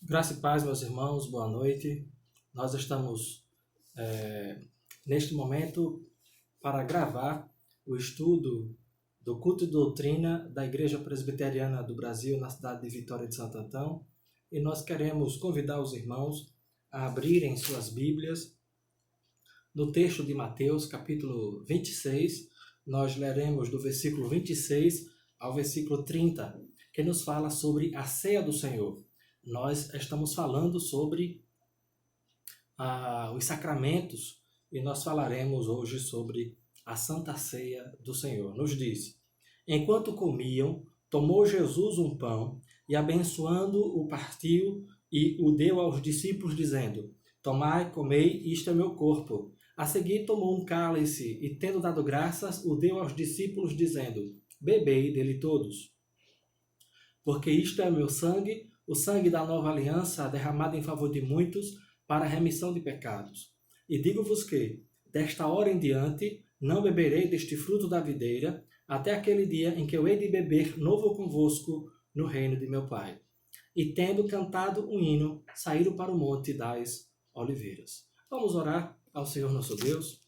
Graça e paz, meus irmãos, boa noite. Nós estamos neste momento para gravar o estudo do culto e doutrina da Igreja Presbiteriana do Brasil na cidade de Vitória de Santo Antão, e nós queremos convidar os irmãos a abrirem suas Bíblias no texto de Mateus, capítulo 26. Nós leremos do versículo 26 ao versículo 30, que nos fala sobre a ceia do Senhor. Nós estamos falando sobre os sacramentos e nós falaremos hoje sobre a Santa Ceia do Senhor. Nos diz: enquanto comiam, tomou Jesus um pão e, abençoando, o partiu e o deu aos discípulos, dizendo: tomai, comei, isto é meu corpo. A seguir tomou um cálice e, tendo dado graças, o deu aos discípulos, dizendo: bebei dele todos, porque isto é meu sangue, o sangue da nova aliança, derramado em favor de muitos, para a remissão de pecados. E digo-vos que, desta hora em diante, não beberei deste fruto da videira, até aquele dia em que eu hei de beber novo convosco no reino de meu Pai. E tendo cantado um hino, saíram para o monte das oliveiras. Vamos orar ao Senhor nosso Deus.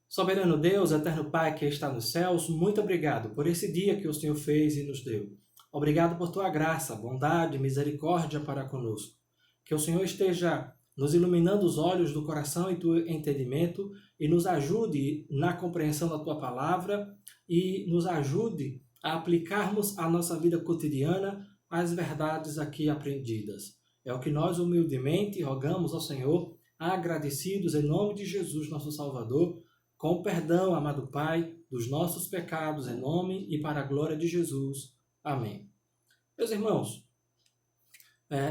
Soberano Deus, eterno Pai que está nos céus, muito obrigado por esse dia que o Senhor fez e nos deu. Obrigado por tua graça, bondade, misericórdia para conosco. Que o Senhor esteja nos iluminando os olhos do coração e do entendimento e nos ajude na compreensão da tua palavra e nos ajude a aplicarmos à nossa vida cotidiana as verdades aqui aprendidas. É o que nós humildemente rogamos ao Senhor, agradecidos em nome de Jesus, nosso Salvador, com perdão, amado Pai, dos nossos pecados, em nome e para a glória de Jesus. Amém. Meus irmãos,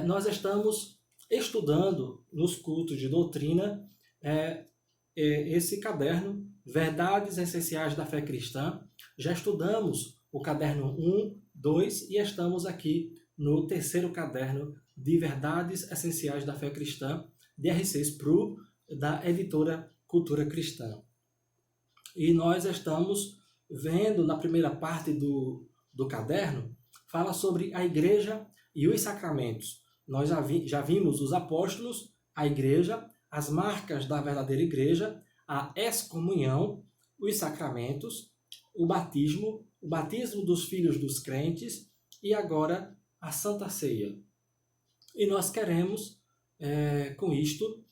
nós estamos estudando nos cultos de doutrina esse caderno, Verdades Essenciais da Fé Cristã. Já estudamos o caderno 1, 2 e estamos aqui no terceiro caderno de Verdades Essenciais da Fé Cristã, DR6 Spru, da editora Cultura Cristã. E nós estamos vendo na primeira parte do caderno, fala sobre a igreja e os sacramentos. Nós já vimos os apóstolos, a igreja, as marcas da verdadeira igreja, a excomunhão, os sacramentos, o batismo dos filhos dos crentes e agora a Santa Ceia. E nós queremos, com isto,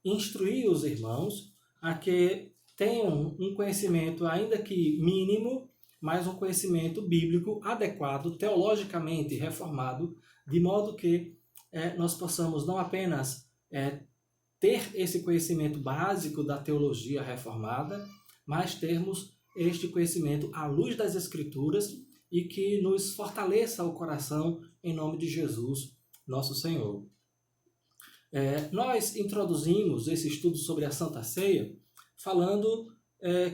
instruir os irmãos a que tenham um conhecimento, ainda que mínimo, mas um conhecimento bíblico adequado, teologicamente reformado, de modo que nós possamos não apenas ter esse conhecimento básico da teologia reformada, mas termos este conhecimento à luz das Escrituras e que nos fortaleça o coração em nome de Jesus, nosso Senhor. Nós introduzimos esse estudo sobre a Santa Ceia falando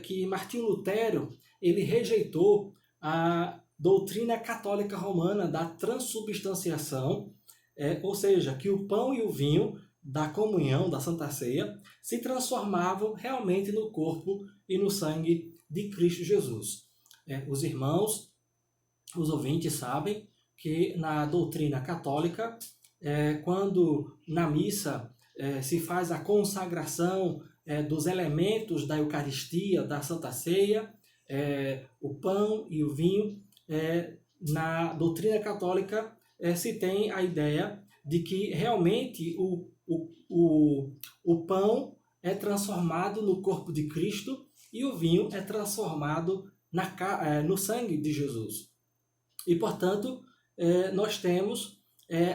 que Martinho Lutero ele rejeitou a doutrina católica romana da transubstanciação, ou seja, que o pão e o vinho da comunhão, da Santa Ceia, se transformavam realmente no corpo e no sangue de Cristo Jesus. Os irmãos, os ouvintes sabem que na doutrina católica, quando na missa se faz a consagração dos elementos da Eucaristia, da Santa Ceia, o pão e o vinho, na doutrina católica se tem a ideia de que realmente o pão é transformado no corpo de Cristo e o vinho é transformado no sangue de Jesus. E, portanto, nós temos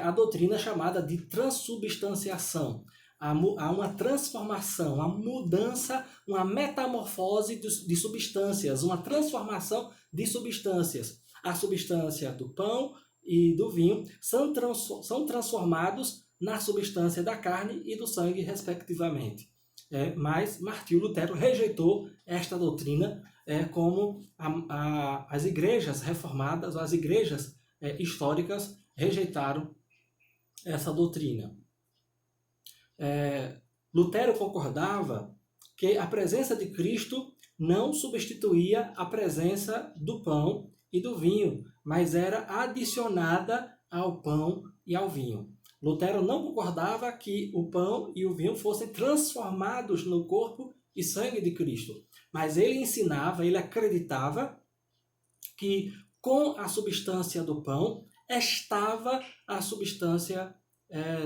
a doutrina chamada de transubstanciação. Há uma transformação, uma mudança, uma metamorfose de substâncias, uma transformação de substâncias. A substância do pão e do vinho são transformados na substância da carne e do sangue, respectivamente. Mas Martinho Lutero rejeitou esta doutrina como as igrejas reformadas, ou as igrejas históricas rejeitaram essa doutrina. Lutero concordava que a presença de Cristo não substituía a presença do pão e do vinho, mas era adicionada ao pão e ao vinho. Lutero não concordava que o pão e o vinho fossem transformados no corpo e sangue de Cristo, mas ele ensinava, ele acreditava que com a substância do pão estava a substância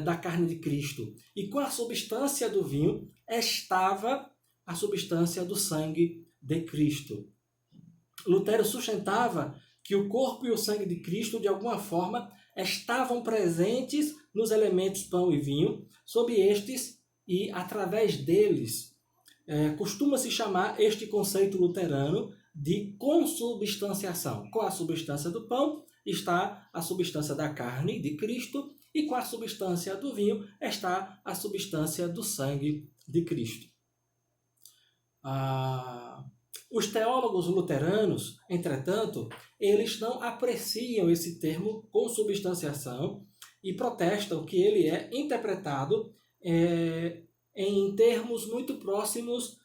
da carne de Cristo, e com a substância do vinho estava a substância do sangue de Cristo. Lutero sustentava que o corpo e o sangue de Cristo, de alguma forma, estavam presentes nos elementos pão e vinho, sob estes e através deles. Costuma-se chamar este conceito luterano de consubstanciação. Com a substância do pão está a substância da carne de Cristo, e com a substância do vinho está a substância do sangue de Cristo. Os teólogos luteranos, entretanto, eles não apreciam esse termo consubstanciação e protestam que ele é interpretado em termos muito próximos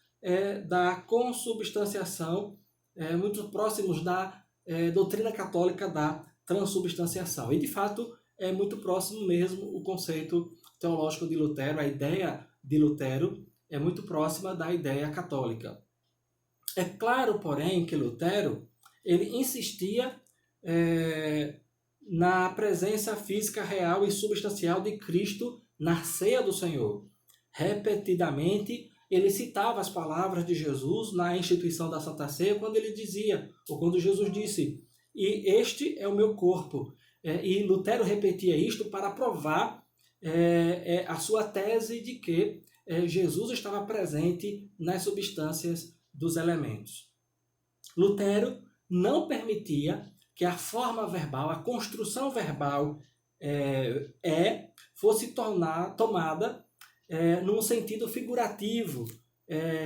da consubstanciação, muito próximos da doutrina católica da transubstanciação. E, de fato, é muito próximo mesmo o conceito teológico de Lutero, a ideia de Lutero é muito próxima da ideia católica. É claro, porém, que Lutero ele insistia na presença física real e substancial de Cristo na ceia do Senhor. Repetidamente, ele citava as palavras de Jesus na instituição da Santa Ceia, quando ele dizia, ou quando Jesus disse, e este é o meu corpo. E Lutero repetia isto para provar a sua tese de que Jesus estava presente nas substâncias dos elementos. Lutero não permitia que a forma verbal, a construção verbal fosse tomada num sentido figurativo,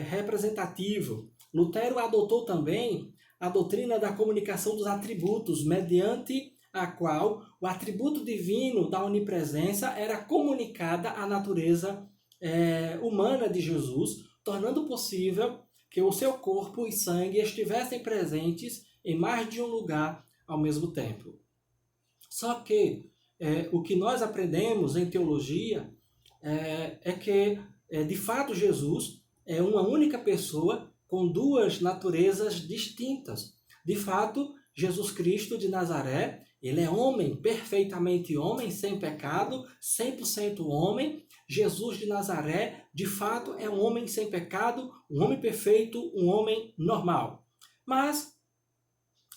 representativo. Lutero adotou também a doutrina da comunicação dos atributos, mediante a qual o atributo divino da onipresença era comunicada à natureza humana de Jesus, tornando possível que o seu corpo e sangue estivessem presentes em mais de um lugar ao mesmo tempo. Só que o que nós aprendemos em teologia é que, de fato, Jesus é uma única pessoa com duas naturezas distintas. De fato, Jesus Cristo de Nazaré, ele é homem, perfeitamente homem, sem pecado, 100% homem. Jesus de Nazaré, de fato, é um homem sem pecado, um homem perfeito, um homem normal. Mas,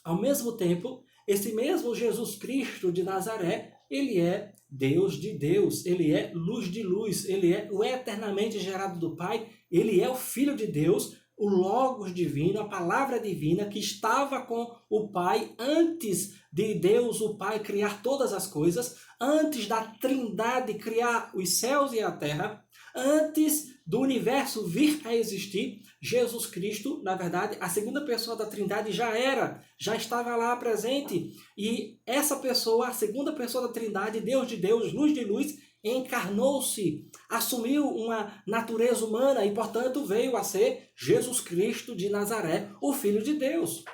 ao mesmo tempo, esse mesmo Jesus Cristo de Nazaré, ele é Deus de Deus, ele é luz de luz, ele é o eternamente gerado do Pai, ele é o Filho de Deus, o Logos divino, a palavra divina que estava com o Pai antes de Deus, o Pai, criar todas as coisas, antes da Trindade criar os céus e a terra, antes do universo vir a existir. Jesus Cristo, na verdade, a segunda pessoa da Trindade já estava lá presente. E essa pessoa, a segunda pessoa da Trindade, Deus de Deus, luz de luz, encarnou-se, assumiu uma natureza humana e, portanto, veio a ser Jesus Cristo de Nazaré, o Filho de Deus.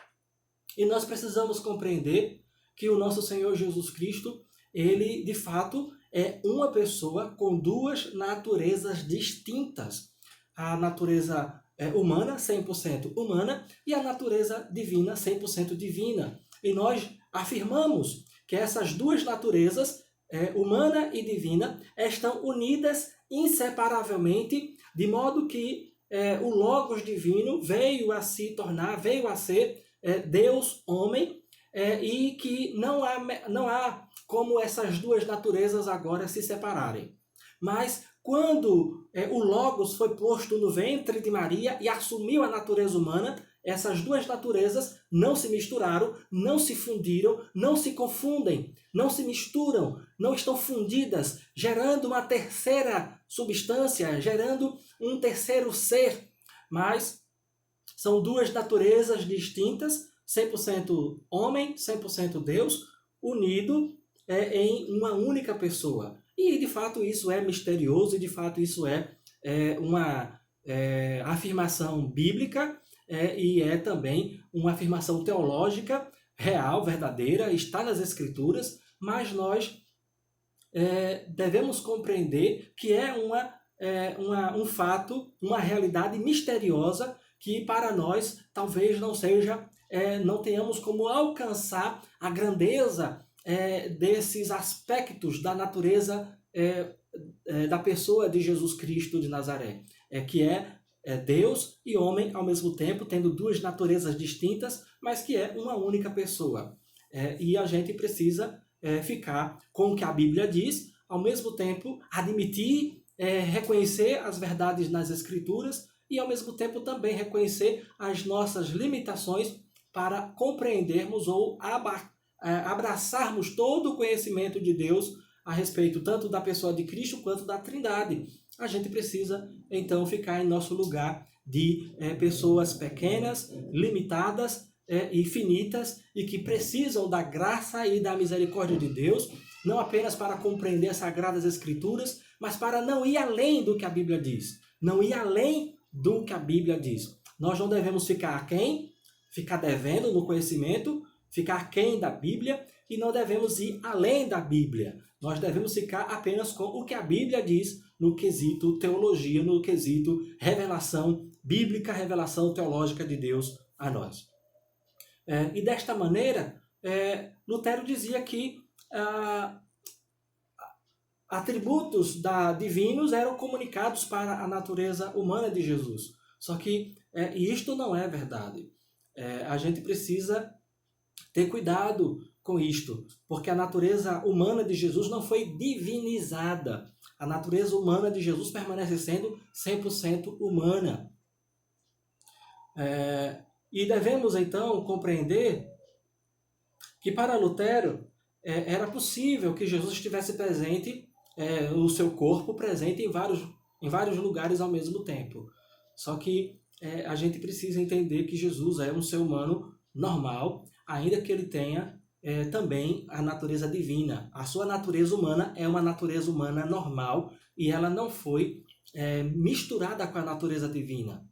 E nós precisamos compreender que o nosso Senhor Jesus Cristo, ele, de fato, é uma pessoa com duas naturezas distintas. A natureza humana, 100% humana, e a natureza divina, 100% divina. E nós afirmamos que essas duas naturezas, humana e divina, estão unidas inseparavelmente, de modo que o Logos divino veio a se tornar, veio a ser Deus homem, e que não há como essas duas naturezas agora se separarem. Mas quando o Logos foi posto no ventre de Maria e assumiu a natureza humana, essas duas naturezas não se misturaram, não se fundiram, não se confundem, não se misturam, não estão fundidas, gerando uma terceira substância, gerando um terceiro ser. Mas são duas naturezas distintas, 100% homem, 100% Deus, unido em uma única pessoa. E, de fato, isso é misterioso e, de fato, isso é uma afirmação bíblica e é também uma afirmação teológica real, verdadeira, está nas Escrituras, mas nós devemos compreender que é um fato, uma realidade misteriosa que para nós talvez não seja, não tenhamos como alcançar a grandeza desses aspectos da natureza da pessoa de Jesus Cristo de Nazaré, que é Deus e homem ao mesmo tempo, tendo duas naturezas distintas, mas que é uma única pessoa. E a gente precisa ficar com o que a Bíblia diz, ao mesmo tempo admitir, reconhecer as verdades nas Escrituras e ao mesmo tempo também reconhecer as nossas limitações para compreendermos ou abraçarmos todo o conhecimento de Deus a respeito tanto da pessoa de Cristo quanto da Trindade. A gente precisa, então, ficar em nosso lugar de pessoas pequenas, limitadas e finitas e que precisam da graça e da misericórdia de Deus, não apenas para compreender as Sagradas Escrituras, mas para não ir além do que a Bíblia diz. Não ir além do que a Bíblia diz. Nós não devemos ficar aquém, ficar devendo no conhecimento, ficar aquém da Bíblia, e não devemos ir além da Bíblia. Nós devemos ficar apenas com o que a Bíblia diz no quesito teologia, no quesito revelação bíblica, revelação teológica de Deus a nós. E desta maneira, Lutero dizia que atributos divinos eram comunicados para a natureza humana de Jesus. Só que isto não é verdade. A gente precisa ter cuidado com isto, porque a natureza humana de Jesus não foi divinizada. A natureza humana de Jesus permanece sendo 100% humana. E devemos, então, compreender que para Lutero era possível que Jesus estivesse presente, o seu corpo presente em vários lugares ao mesmo tempo. Só que a gente precisa entender que Jesus é um ser humano normal, ainda que ele tenha também a natureza divina. A sua natureza humana é uma natureza humana normal e ela não foi misturada com a natureza divina.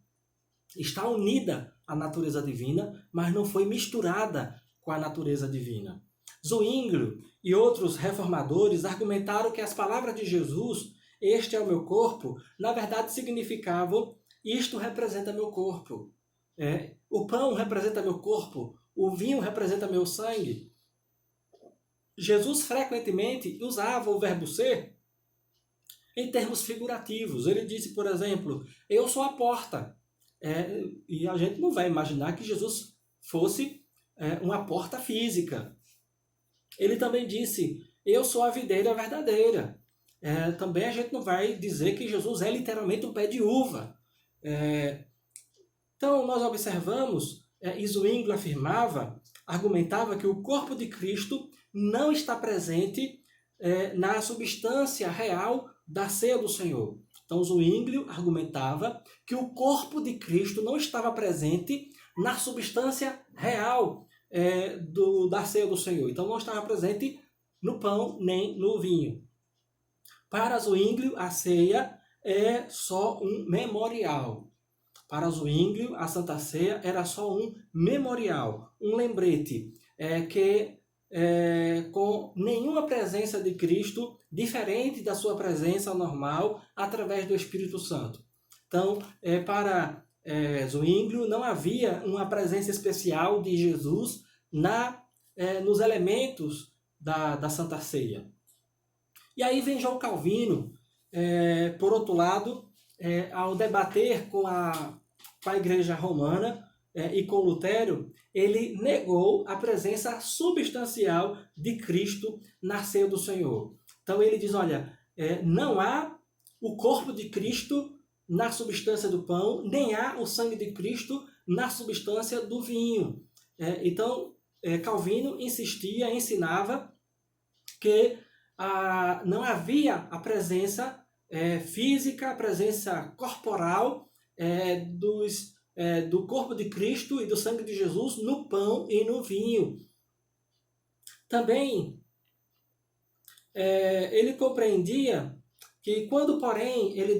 Está unida à natureza divina, mas não foi misturada com a natureza divina. Zwinglio e outros reformadores argumentaram que as palavras de Jesus, este é o meu corpo, na verdade significavam, isto representa meu corpo. O pão representa meu corpo, o vinho representa meu sangue. Jesus frequentemente usava o verbo ser em termos figurativos. Ele disse, por exemplo, eu sou a porta. E a gente não vai imaginar que Jesus fosse uma porta física. Ele também disse, eu sou a videira verdadeira. Também a gente não vai dizer que Jesus é literalmente um pé de uva. Então nós observamos, Zwinglio argumentava que o corpo de Cristo não está presente na substância real da ceia do Senhor. Então Zwinglio argumentava que o corpo de Cristo não estava presente na substância real da ceia do Senhor. Então não estava presente no pão nem no vinho. Para Zwinglio, a ceia é só um memorial. Para Zwinglio, a Santa Ceia era só um memorial, um lembrete, com nenhuma presença de Cristo diferente da sua presença normal através do Espírito Santo. Então, para Zwinglio, não havia uma presença especial de Jesus nos elementos da Santa Ceia. E aí vem João Calvino, por outro lado, ao debater com a Igreja Romana e com Lutero, ele negou a presença substancial de Cristo na ceia do Senhor. Então ele diz, olha, não há o corpo de Cristo na substância do pão, nem há o sangue de Cristo na substância do vinho. Então, Calvino ensinava que não havia a presença física, a presença corporal do corpo de Cristo e do sangue de Jesus no pão e no vinho. Também ele compreendia que quando, porém, ele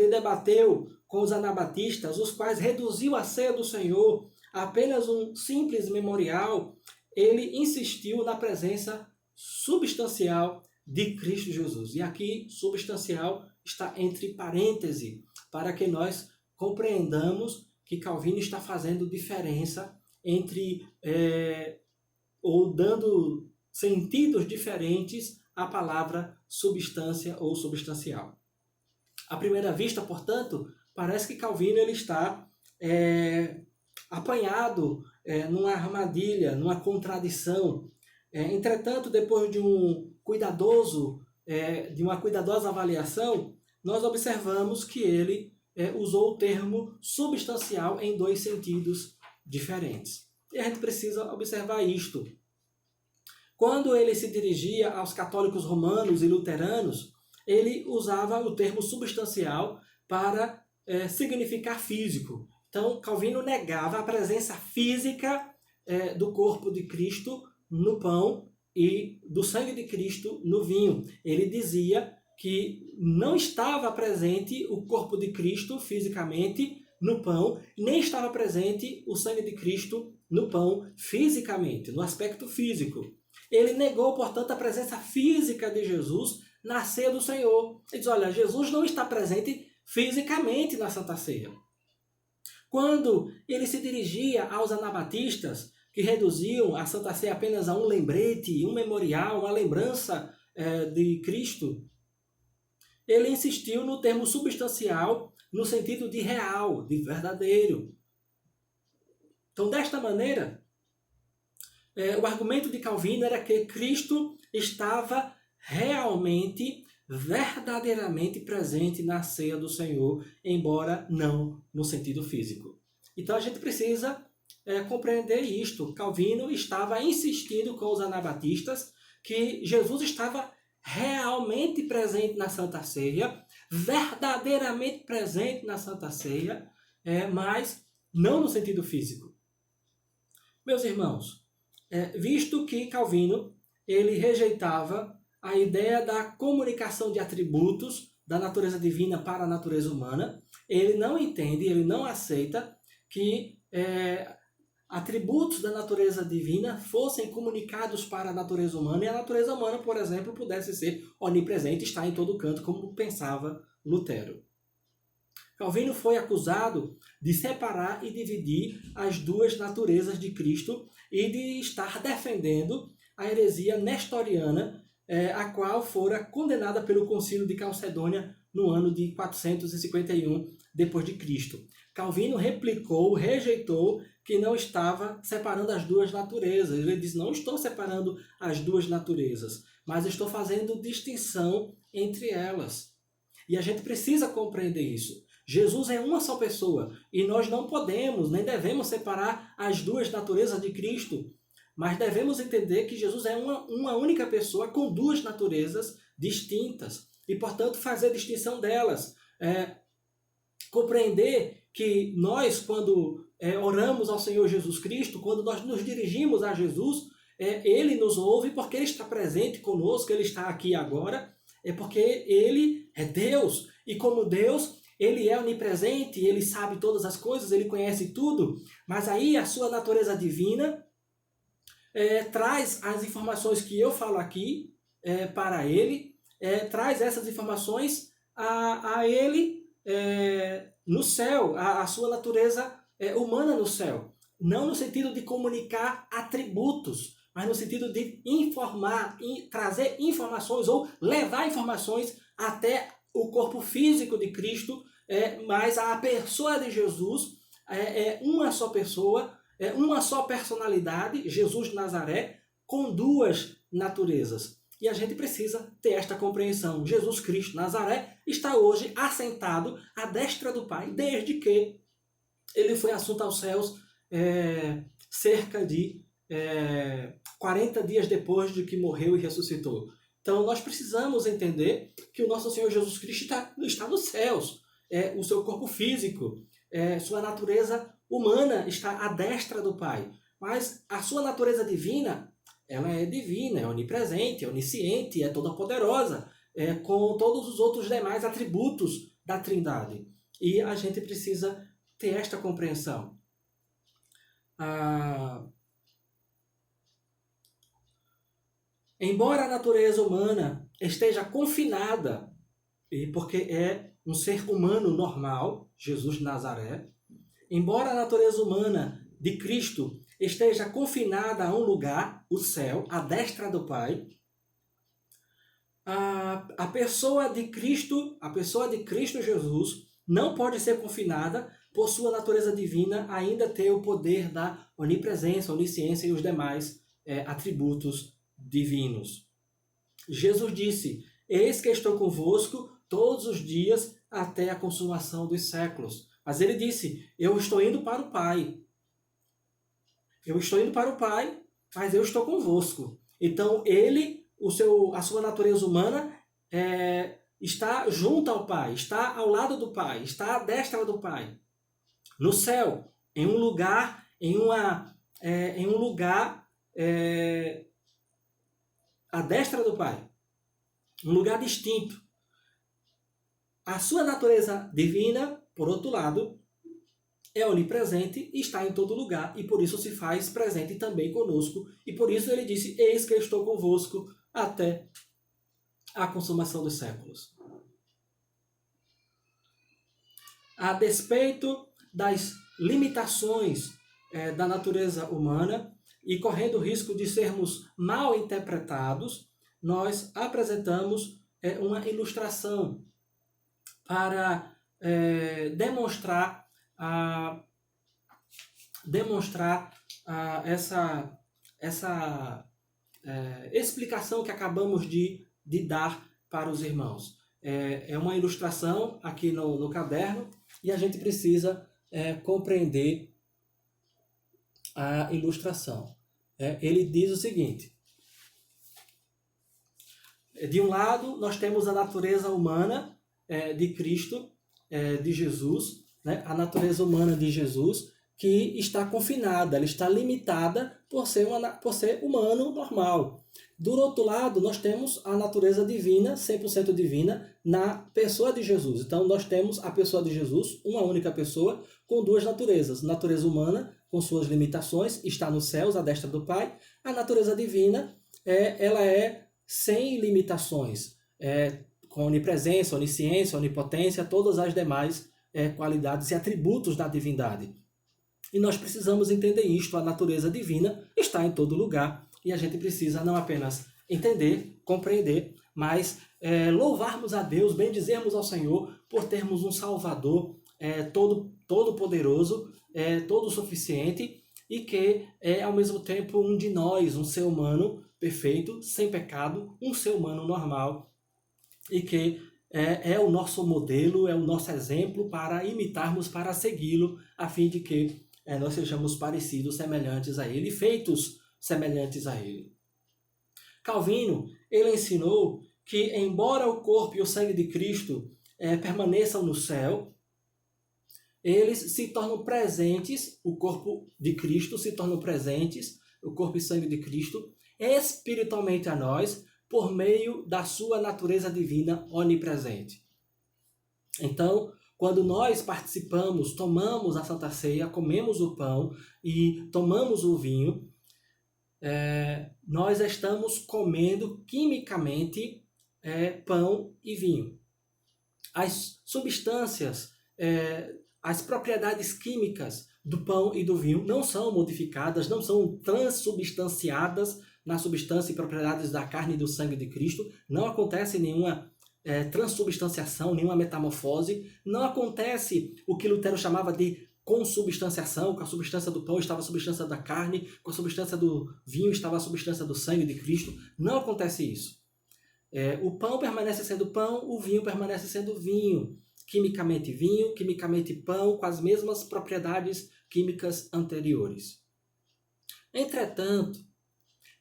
debateu com os anabatistas, os quais reduziu a ceia do Senhor a apenas um simples memorial, ele insistiu na presença substancial de Cristo Jesus. E aqui, substancial está entre parênteses, para que nós compreendamos que Calvino está fazendo diferença entre, ou dando sentidos diferentes à palavra substância ou substancial. À primeira vista, portanto, parece que Calvino ele está apanhado numa armadilha, numa contradição. Entretanto, depois de uma cuidadosa avaliação, nós observamos que ele usou o termo substancial em dois sentidos diferentes. E a gente precisa observar isto. Quando ele se dirigia aos católicos romanos e luteranos, ele usava o termo substancial para significar físico. Então, Calvino negava a presença física do corpo de Cristo no pão e do sangue de Cristo no vinho. Ele dizia que não estava presente o corpo de Cristo fisicamente no pão, nem estava presente o sangue de Cristo no pão fisicamente, no aspecto físico. Ele negou, portanto, a presença física de Jesus na ceia do Senhor. Ele diz, olha, Jesus não está presente fisicamente na Santa Ceia. Quando ele se dirigia aos anabatistas, que reduziam a Santa Ceia apenas a um lembrete, um memorial, uma lembrança de Cristo, ele insistiu no termo substancial no sentido de real, de verdadeiro. Então, desta maneira, o argumento de Calvino era que Cristo estava realmente, verdadeiramente presente na ceia do Senhor, embora não no sentido físico. Então a gente precisa compreender isto. Calvino estava insistindo com os anabatistas que Jesus estava realmente presente na Santa Ceia, verdadeiramente presente na Santa Ceia, mas não no sentido físico. Meus irmãos, visto que Calvino ele rejeitava a ideia da comunicação de atributos da natureza divina para a natureza humana, ele não entende, ele não aceita que atributos da natureza divina fossem comunicados para a natureza humana e a natureza humana, por exemplo, pudesse ser onipresente, estar em todo canto, como pensava Lutero. Calvino foi acusado de separar e dividir as duas naturezas de Cristo e de estar defendendo a heresia nestoriana, a qual fora condenada pelo Concílio de Calcedônia no ano de 451 d.C. Calvino replicou, rejeitou que não estava separando as duas naturezas. Ele diz, não estou separando as duas naturezas, mas estou fazendo distinção entre elas. E a gente precisa compreender isso. Jesus é uma só pessoa e nós não podemos, nem devemos separar as duas naturezas de Cristo, mas devemos entender que Jesus é uma única pessoa com duas naturezas distintas e, portanto, fazer distinção delas. Compreender que nós, quando oramos ao Senhor Jesus Cristo, quando nós nos dirigimos a Jesus, Ele nos ouve porque Ele está presente conosco, Ele está aqui agora, porque Ele é Deus. E como Deus, Ele é onipresente, Ele sabe todas as coisas, Ele conhece tudo, mas aí a sua natureza divina traz as informações que eu falo aqui para Ele, traz essas informações a Ele no céu, a sua natureza humana no céu. Não no sentido de comunicar atributos, mas no sentido de informar, trazer informações ou levar informações até o corpo físico de Cristo, mas a pessoa de Jesus é uma só pessoa, uma só personalidade, Jesus de Nazaré, com duas naturezas. E a gente precisa ter esta compreensão. Jesus Cristo de Nazaré está hoje assentado à destra do Pai, desde que ele foi assunto aos céus cerca de 40 dias depois de que morreu e ressuscitou. Então nós precisamos entender que o nosso Senhor Jesus Cristo está nos céus. O seu corpo físico, sua natureza humana está à destra do Pai. Mas a sua natureza divina, ela é divina, é onipresente, é onisciente, é toda poderosa, com todos os outros demais atributos da Trindade. E a gente precisa ter esta compreensão. Embora a natureza humana esteja confinada, e porque é um ser humano normal, Jesus de Nazaré, embora a natureza humana de Cristo esteja confinada a um lugar, o céu, à destra do Pai, a pessoa de Cristo Jesus não pode ser confinada por sua natureza divina ainda ter o poder da onipresença, onisciência e os demais atributos divinos. Jesus disse: eis que estou convosco todos os dias até a consumação dos séculos. Mas ele disse: eu estou indo para o Pai. Eu estou indo para o Pai, mas eu estou convosco. Então ele, a sua natureza humana está junto ao Pai, está ao lado do Pai, está à destra do Pai. No céu, em um lugar, à destra do Pai. Um lugar distinto. A sua natureza divina, por outro lado, é onipresente e está em todo lugar, e por isso se faz presente também conosco. E por isso ele disse: eis que eu estou convosco até a consumação dos séculos. A despeito das limitações da natureza humana e correndo o risco de sermos mal interpretados, nós apresentamos uma ilustração para demonstrar essa explicação que acabamos de dar para os irmãos. É uma ilustração aqui no caderno e a gente precisa compreender a ilustração. Ele diz o seguinte: de um lado, nós temos a natureza humana de Cristo, de Jesus, né? A natureza humana de Jesus, que está confinada, ela está limitada por ser humano normal. Do outro lado, nós temos a natureza divina, 100% divina, na pessoa de Jesus. Então, nós temos a pessoa de Jesus, uma única pessoa, com duas naturezas. Natureza humana, com suas limitações, está nos céus, à destra do Pai. A natureza divina, ela é sem limitações, com onipresença, onisciência, onipotência, todas as demais qualidades e atributos da divindade. E nós precisamos entender isto, a natureza divina está em todo lugar, e a gente precisa não apenas entender, compreender, mas louvarmos a Deus, bendizermos ao Senhor por termos um Salvador todo poderoso, todo suficiente, e que é ao mesmo tempo um de nós, um ser humano perfeito, sem pecado, um ser humano normal, e que é o nosso modelo, é o nosso exemplo para imitarmos, para segui-lo, a fim de que nós sejamos parecidos, semelhantes a ele, feitos semelhantes a ele. Calvino, ele ensinou que, embora o corpo e o sangue de Cristo permaneçam no céu, eles se tornam presentes, o corpo de Cristo se tornam presentes, o corpo e sangue de Cristo, espiritualmente a nós, por meio da sua natureza divina onipresente. Então, quando nós participamos, tomamos a Santa Ceia, comemos o pão e tomamos o vinho, nós estamos comendo quimicamente pão e vinho. As substâncias, as propriedades químicas do pão e do vinho não são modificadas, não são transubstanciadas na substância e propriedades da carne e do sangue de Cristo. Não acontece nenhuma transubstanciação, nenhuma metamorfose. Não acontece o que Lutero chamava de consubstanciação, com a substância do pão estava a substância da carne, com a substância do vinho estava a substância do sangue de Cristo. Não acontece isso. O pão permanece sendo pão, o vinho permanece sendo vinho. Quimicamente pão, com as mesmas propriedades químicas anteriores. Entretanto,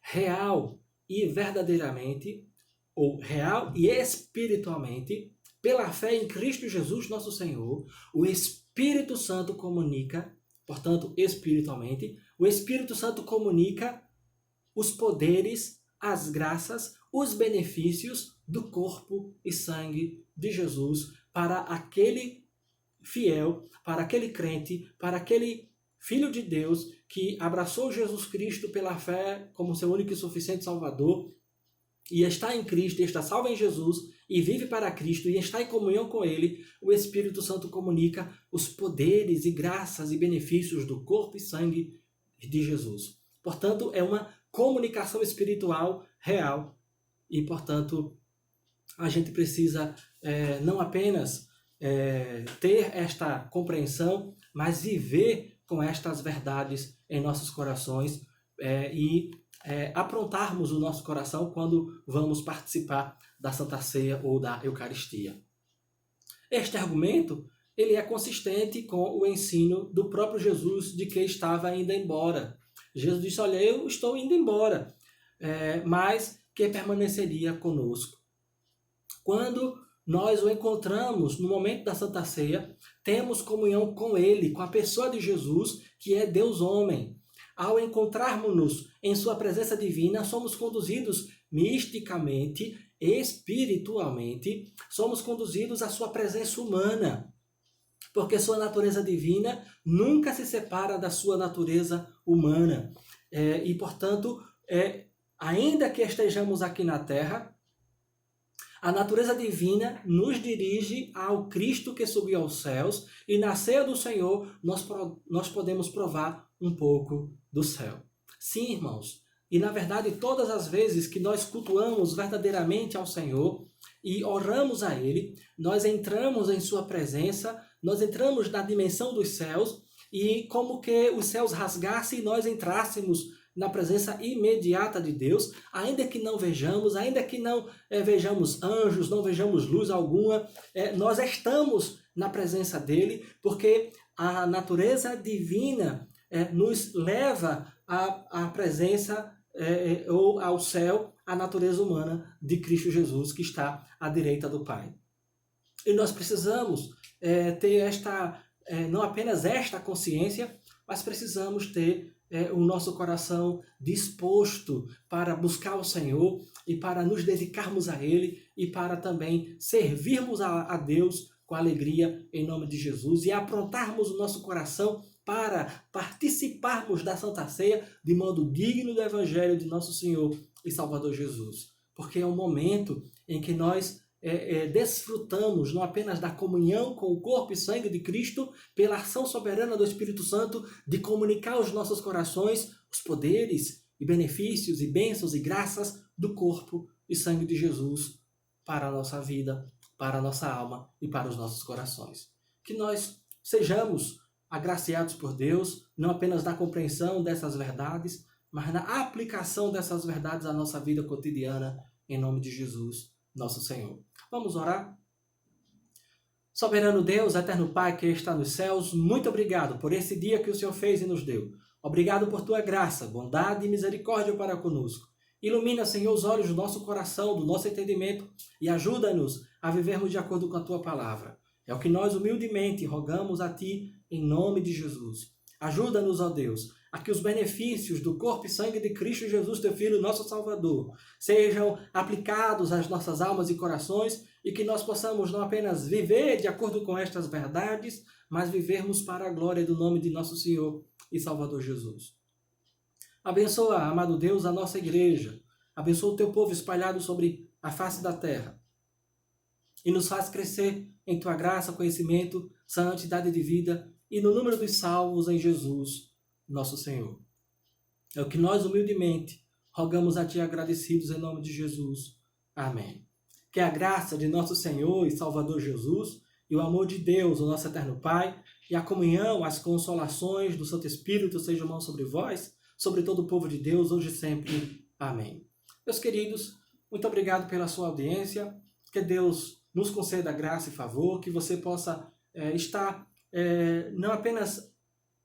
real e verdadeiramente, ou real e espiritualmente, pela fé em Cristo Jesus, nosso Senhor, o Espírito Santo comunica, portanto, espiritualmente, o Espírito Santo comunica os poderes, as graças, os benefícios do corpo e sangue de Jesus para aquele fiel, para aquele crente, para aquele Filho de Deus que abraçou Jesus Cristo pela fé como seu único e suficiente Salvador, e está em Cristo, e está salvo em Jesus, e vive para Cristo, e está em comunhão com Ele, o Espírito Santo comunica os poderes e graças e benefícios do corpo e sangue de Jesus. Portanto, é uma comunicação espiritual real, e, portanto, a gente precisa não apenas ter esta compreensão, mas viver com estas verdades em nossos corações e aprontarmos o nosso coração quando vamos participar da Santa Ceia ou da Eucaristia. Este argumento ele é consistente com o ensino do próprio Jesus de que estava indo embora. Jesus disse, olha, eu estou indo embora, mas que permaneceria conosco. Quando nós o encontramos no momento da Santa Ceia, temos comunhão com Ele, com a pessoa de Jesus, que é Deus homem. Ao encontrarmos-nos em sua presença divina, somos conduzidos misticamente, espiritualmente, somos conduzidos à sua presença humana, porque sua natureza divina nunca se separa da sua natureza humana. E, portanto, ainda que estejamos aqui na Terra, a natureza divina nos dirige ao Cristo que subiu aos céus, e na ceia do Senhor nós podemos provar um pouco do céu. Sim, irmãos, e na verdade todas as vezes que nós cultuamos verdadeiramente ao Senhor e oramos a Ele, nós entramos em sua presença, nós entramos na dimensão dos céus, e como que os céus rasgassem e nós entrássemos na presença imediata de Deus, ainda que não vejamos, ainda que não vejamos anjos, não vejamos luz alguma, nós estamos na presença dele, porque a natureza divina nos leva à presença ou ao céu, a natureza humana de Cristo Jesus, que está à direita do Pai. E nós precisamos ter não apenas esta consciência, mas precisamos ter o nosso coração disposto para buscar o Senhor e para nos dedicarmos a Ele e para também servirmos a Deus com alegria em nome de Jesus e aprontarmos o nosso coração para participarmos da Santa Ceia de modo digno do Evangelho de nosso Senhor e Salvador Jesus. Porque é um momento em que nós desfrutamos não apenas da comunhão com o corpo e sangue de Cristo, pela ação soberana do Espírito Santo de comunicar aos nossos corações os poderes e benefícios e bênçãos e graças do corpo e sangue de Jesus para a nossa vida, para a nossa alma e para os nossos corações. Que nós sejamos agraciados por Deus, não apenas na compreensão dessas verdades, mas na aplicação dessas verdades à nossa vida cotidiana, em nome de Jesus, nosso Senhor. Vamos orar? Soberano Deus, eterno Pai que está nos céus, muito obrigado por esse dia que o Senhor fez e nos deu. Obrigado por tua graça, bondade e misericórdia para conosco. Ilumina, Senhor, os olhos do nosso coração, do nosso entendimento e ajuda-nos a vivermos de acordo com a tua palavra. É o que nós humildemente rogamos a ti em nome de Jesus. Ajuda-nos, ó Deus, a que os benefícios do corpo e sangue de Cristo Jesus, teu Filho, nosso Salvador, sejam aplicados às nossas almas e corações e que nós possamos não apenas viver de acordo com estas verdades, mas vivermos para a glória do nome de nosso Senhor e Salvador Jesus. Abençoa, amado Deus, a nossa igreja. Abençoa o teu povo espalhado sobre a face da terra. E nos faz crescer em tua graça, conhecimento, santidade de vida e no número dos salvos em Jesus, nosso Senhor. É o que nós humildemente rogamos a ti agradecidos em nome de Jesus. Amém. Que a graça de nosso Senhor e Salvador Jesus e o amor de Deus, o nosso eterno Pai, e a comunhão, as consolações do Santo Espírito sejam sobre vós, sobre todo o povo de Deus, hoje e sempre. Amém. Meus queridos, muito obrigado pela sua audiência. Que Deus nos conceda graça e favor, que você possa estar não apenas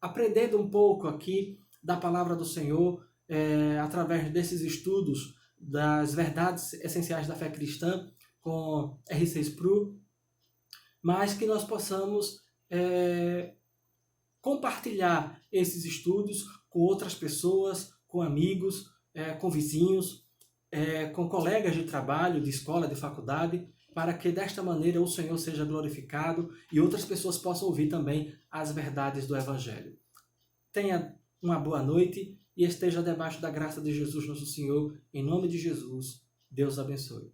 aprendendo um pouco aqui da palavra do Senhor, através desses estudos das verdades essenciais da fé cristã com R6 Pro, mas que nós possamos compartilhar esses estudos com outras pessoas, com amigos, com vizinhos, com colegas de trabalho, de escola, de faculdade, para que desta maneira o Senhor seja glorificado e outras pessoas possam ouvir também as verdades do Evangelho. Tenha uma boa noite e esteja debaixo da graça de Jesus nosso Senhor, em nome de Jesus. Deus abençoe.